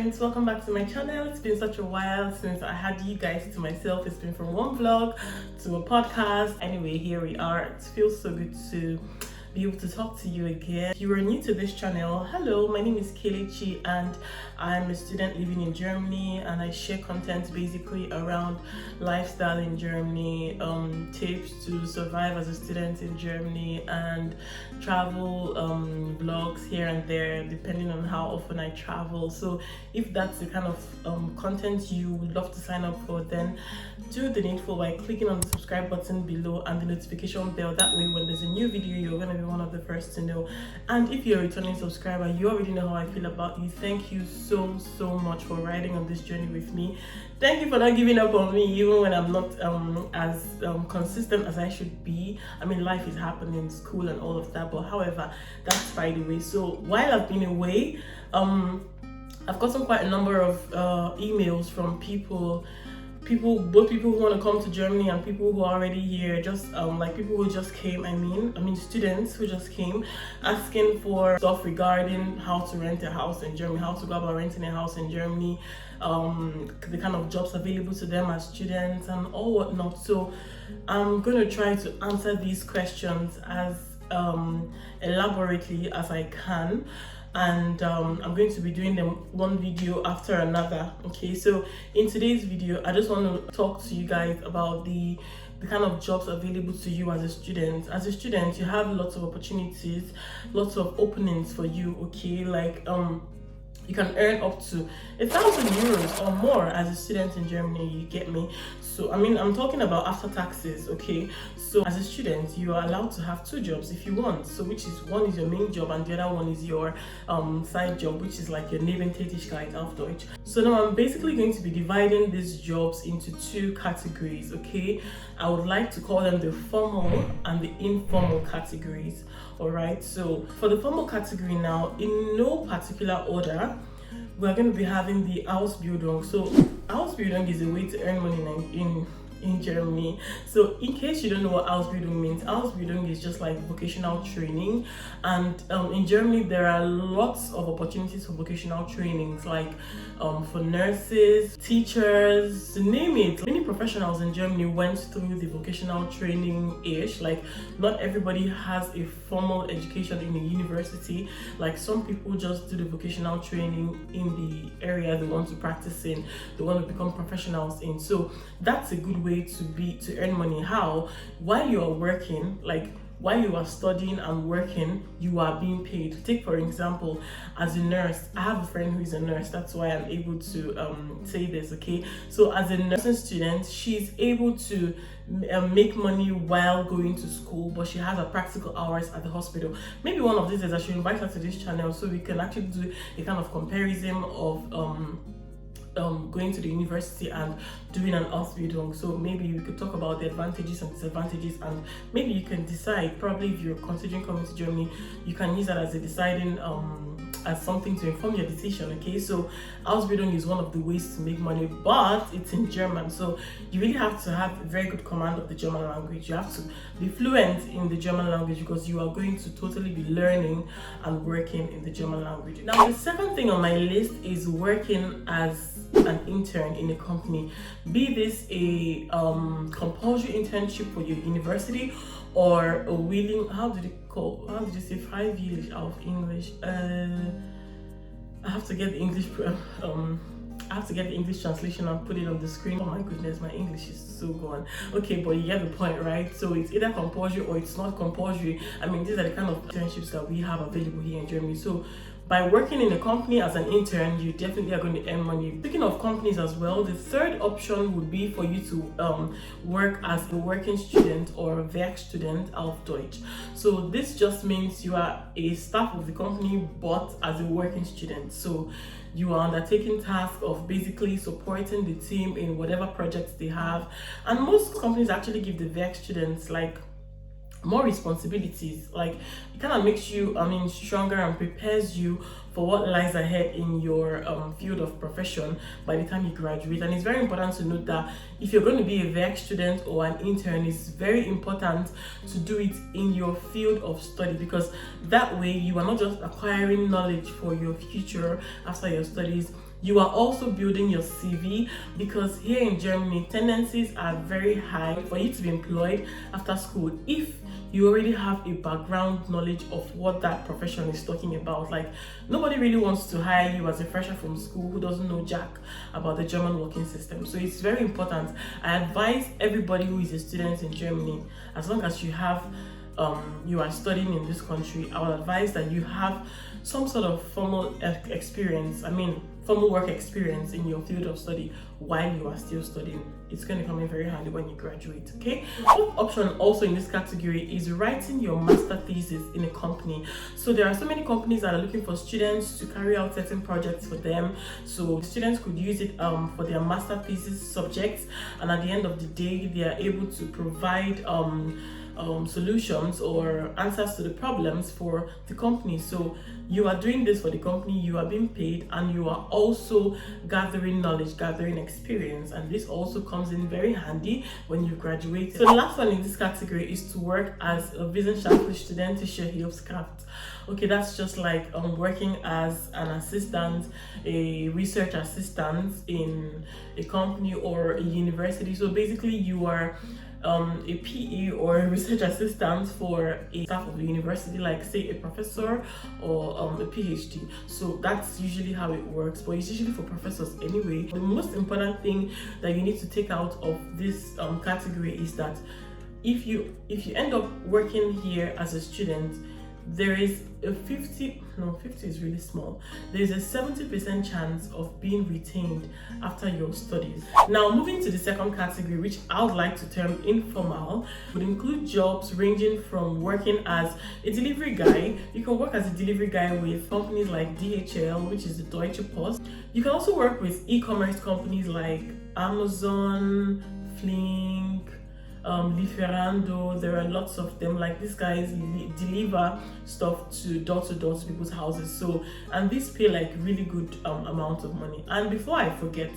friends, welcome back to my channel. It's been such a while since I had you guys to myself. It's been from one vlog to a podcast. Anyway, here we are. It feels so good to be able to talk to you again. If you are new to this channel, hello, my name is Kelechi and I'm a student living in Germany, and I share content basically around lifestyle in Germany, tips to survive as a student in Germany, and travel vlogs here and there depending on how often I travel. So if that's the kind of content you would love to sign up for, then do the needful by clicking on the subscribe button below and the notification bell. That way when there's a new video, you're going to be one of the first to know. And if you're a returning subscriber, you already know how I feel about you. Thank you so much for riding on this journey with me. Thank you for not giving up on me even when I'm not as consistent as I should be. I mean, life is happening, school and all of that, but however, that's by the way. So while I've been away, I've gotten quite a number of emails from both people who want to come to Germany and people who are already here, just like people who just came, I mean students who just came, asking for stuff regarding how to rent a house in Germany, how to go about renting a house in Germany, the kind of jobs available to them as students and all whatnot. So I'm going to try to answer these questions as elaborately as I can, and I'm going to be doing them one video after another. Okay, so in today's video I just want to talk to you guys about the kind of jobs available to you as a student. As a student, you have lots of opportunities, lots of openings for you. Okay, like you can earn up to 1,000 euros or more as a student in Germany, you get me? So I mean, I'm talking about after taxes. Okay, so as a student you are allowed to have two jobs if you want, so which is one is your main job and the other one is your side job, which is like your Nebentätigkeit auf Deutsch. So now I'm basically going to be dividing these jobs into two categories. Okay, I would like to call them the formal and the informal categories. All right, so for the formal category now, in no particular order, we're going to be having the Ausbildung. So Ausbildung is a way to earn money in Germany. So in case you don't know what Ausbildung means, Ausbildung is just like vocational training, and in Germany there are lots of opportunities for vocational trainings, like for nurses, teachers, name it. Many professionals in Germany went through the vocational training ish. Like not everybody has a formal education in a university. Like some people just do the vocational training in the area they want to practice in, they want to become professionals in. So that's a good way to earn money. How? While you are working, like while you are studying and working, you are being paid. Take for example, as a nurse, I have a friend who is a nurse, that's why I'm able to say this. Okay, so as a nursing student, she's able to make money while going to school, but she has her practical hours at the hospital. Maybe one of these days I should invite her to this channel so we can actually do a kind of comparison of going to the university and doing an Ausbildung. So maybe we could talk about the advantages and disadvantages, and maybe you can decide, probably if you're considering coming to Germany, you can use that as a deciding as something to inform your decision. Okay, so Ausbildung is one of the ways to make money, but it's in German, so you really have to have a very good command of the German language. You have to be fluent in the German language because you are going to totally be learning and working in the German language. Now the second thing on my list is working as an intern in a company, be this a compulsory internship for your university or a willing, how did you say freiwillig of English? I have to get the English translation and put it on the screen. Oh my goodness, my English is so gone. Okay, but you get the point, right? So it's either compulsory or it's not compulsory. I mean, these are the kind of internships that we have available here in Germany. So by working in a company as an intern, you definitely are going to earn money. Speaking of companies as well, the third option would be for you to work as a working student or a Werkstudent auf Deutsch. So this just means you are a staff of the company but as a working student. So you are undertaking tasks of basically supporting the team in whatever projects they have. And most companies actually give the Werkstudents like more responsibilities. Like it kind of makes you, I mean, stronger and prepares you for what lies ahead in your field of profession by the time you graduate. And it's very important to note that if you're going to be a VEC student or an intern, it's very important to do it in your field of study, because that way you are not just acquiring knowledge for your future after your studies, You are also building your CV, because here in Germany, tendencies are very high for you to be employed after school if you already have a background knowledge of what that profession is talking about. Like, nobody really wants to hire you as a fresher from school who doesn't know jack about the German working system. So it's very important. I advise everybody who is a student in Germany, as long as you have you are studying in this country, I would advise that you have some sort of formal experience, formal work experience in your field of study while you are still studying. It's going to come in very handy when you graduate, okay? Fourth option also in this category is writing your master thesis in a company. So there are so many companies that are looking for students to carry out certain projects for them. So students could use it for their master thesis subjects, and at the end of the day, they are able to provide solutions or answers to the problems for the company. So you are doing this for the company, you are being paid, and you are also gathering knowledge, gathering experience, and this also comes in very handy when you graduate. So the last one in this category is to work as a wissenschaftliche studentische Hilfskraft. Okay, that's just like working as an assistant, a research assistant in a company or a university. So basically you are a PE or a research assistant for a staff of the university, like say a professor or a PhD. So that's usually how it works, but it's usually for professors anyway. The most important thing that you need to take out of this category is that if you end up working here as a student, there is a 50 is really small. There's a 70% chance of being retained after your studies. Now, moving to the second category, which I would like to term informal, would include jobs ranging from working as a delivery guy. You can work as a delivery guy with companies like DHL, which is the Deutsche Post. You can also work with e-commerce companies like Amazon, Flink, Lieferando. There are lots of them. Like, these guys deliver stuff to door to people's houses. So, and these pay like really good amount of money. And before I forget,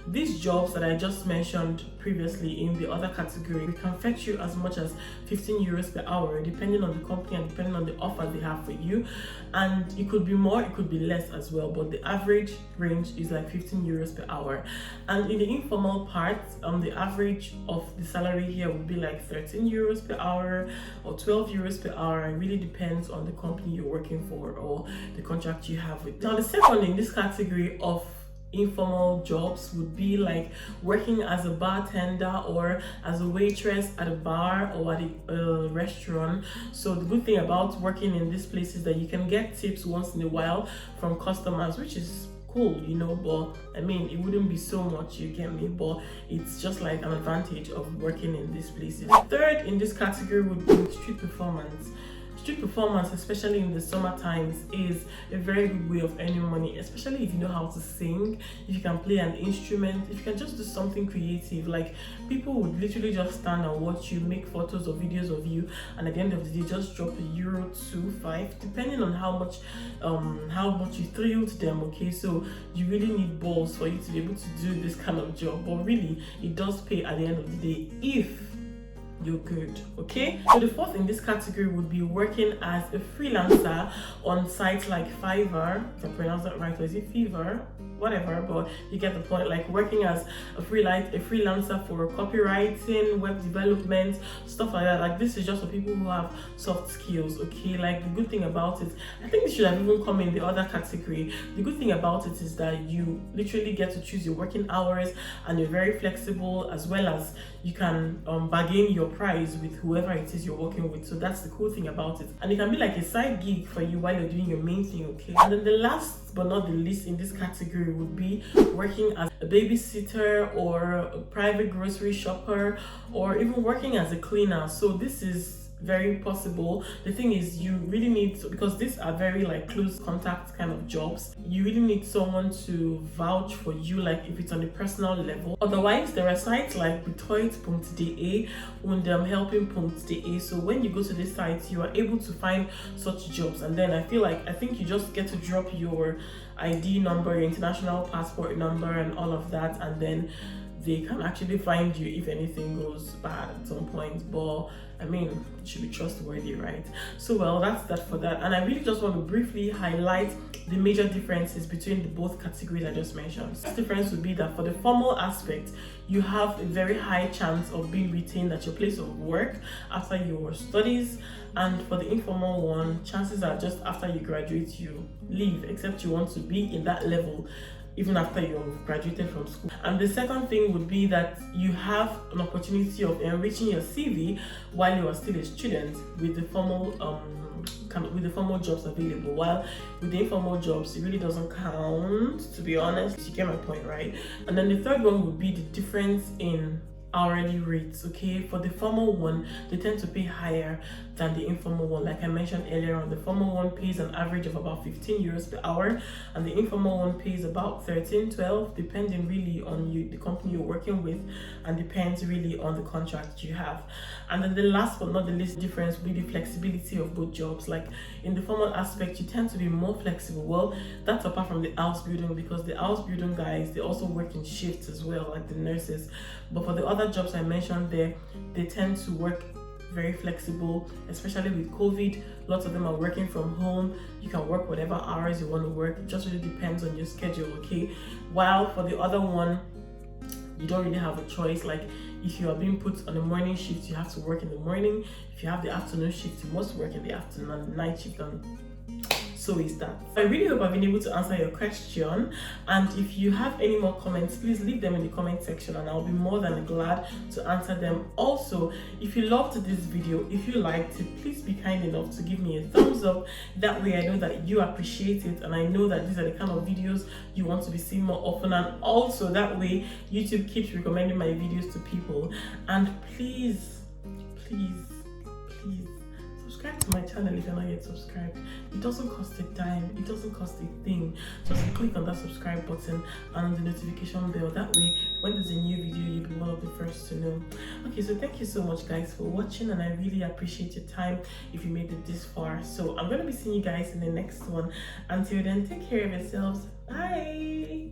these jobs that I just mentioned previously in the other category, they can fetch you as much as 15 euros per hour, depending on the company and depending on the offer they have for you. And it could be more, it could be less as well, but the average range is like 15 euros per hour. And in the informal part, the average of the salary here would be like 13 euros per hour or 12 euros per hour. It really depends on the company you're working for or the contract you have with. Now, the second in this category of informal jobs would be like working as a bartender or as a waitress at a bar or at a restaurant. So the good thing about working in this place is that you can get tips once in a while from customers, which is cool, but it wouldn't be so much, you get me, but it's just like an advantage of working in these places. The third in this category would be street performance. Street performance, especially in the summer times, is a very good way of earning money, especially if you know how to sing, if you can play an instrument, if you can just do something creative. Like, people would literally just stand and watch you, make photos or videos of you, and at the end of the day just drop €1, 2, 5, depending on how much you thrilled them. Okay, so you really need balls for you to be able to do this kind of job, but really it does pay at the end of the day if you're good. Okay, so the fourth in this category would be working as a freelancer on sites like Fiverr. If I pronounce that right, or is it Fever? Whatever, but you get the point. Like working as a freelancer for copywriting, web development, stuff like that. Like, this is just for people who have soft skills. Okay, like, the good thing about it, I think this should have even come in the other category. The good thing about it is that you literally get to choose your working hours and you're very flexible, as well as you can bargain your price with whoever it is you're working with. So that's the cool thing about it, and it can be like a side gig for you while you're doing your main thing. Okay, and then the last but not the least in this category would be working as a babysitter or a private grocery shopper, or even working as a cleaner. So this is very possible. The thing is, you really need to, because these are very like close contact kind of jobs, you really need someone to vouch for you, like if it's on a personal level. Otherwise, there are sites like betreut.de and helping.de. so when you go to this site, you are able to find such jobs, and then I think you just get to drop your ID number, your international passport number and all of that, and then they can actually find you if anything goes bad at some point. But it should be trustworthy, right? So, well, that's that for that. And I really just want to briefly highlight the major differences between the both categories I just mentioned. The difference would be that for the formal aspect, you have a very high chance of being retained at your place of work after your studies, and for the informal one, chances are just after you graduate you leave, except you want to be in that level even after you've graduated from school. And the second thing would be that you have an opportunity of enriching your CV while you are still a student with the formal jobs available, while with the informal jobs it really doesn't count, to be honest. You get my point, right? And then the third one would be the difference in hourly rates. Okay, for the formal one, they tend to pay higher than the informal one. Like I mentioned earlier on, the formal one pays an average of about 15 euros per hour, and the informal one pays about 13-12, depending really on the company you're working with, and depends really on the contract you have. And then the last but not the least difference will be the flexibility of both jobs. Like in the formal aspect, you tend to be more flexible. Well, that's apart from the house building, because the house building guys, they also work in shifts as well, like the nurses. But for the other jobs I mentioned there, they tend to work very flexible, especially with COVID. Lots of them are working from home. You can work whatever hours you want to work. It just really depends on your schedule, okay? While for the other one, you don't really have a choice. Like if you are being put on a morning shift, you have to work in the morning. If you have the afternoon shift, you must work in the afternoon, and the night shift, and so is that. I really hope I've been able to answer your question, and if you have any more comments, please leave them in the comment section and I'll be more than glad to answer them. Also, if you loved this video, if you liked it, please be kind enough to give me a thumbs up. That way I know that you appreciate it, and I know that these are the kind of videos you want to be seeing more often, and also that way YouTube keeps recommending my videos to people. And please subscribe to my channel if you're not yet subscribed. It doesn't cost a dime, it doesn't cost a thing. Just click on that subscribe button and on the notification bell. That way when there's a new video, you'll be one of the first to know. Okay, so thank you so much guys for watching, and I really appreciate your time if you made it this far. So I'm going to be seeing you guys in the next one. Until then, take care of yourselves. Bye.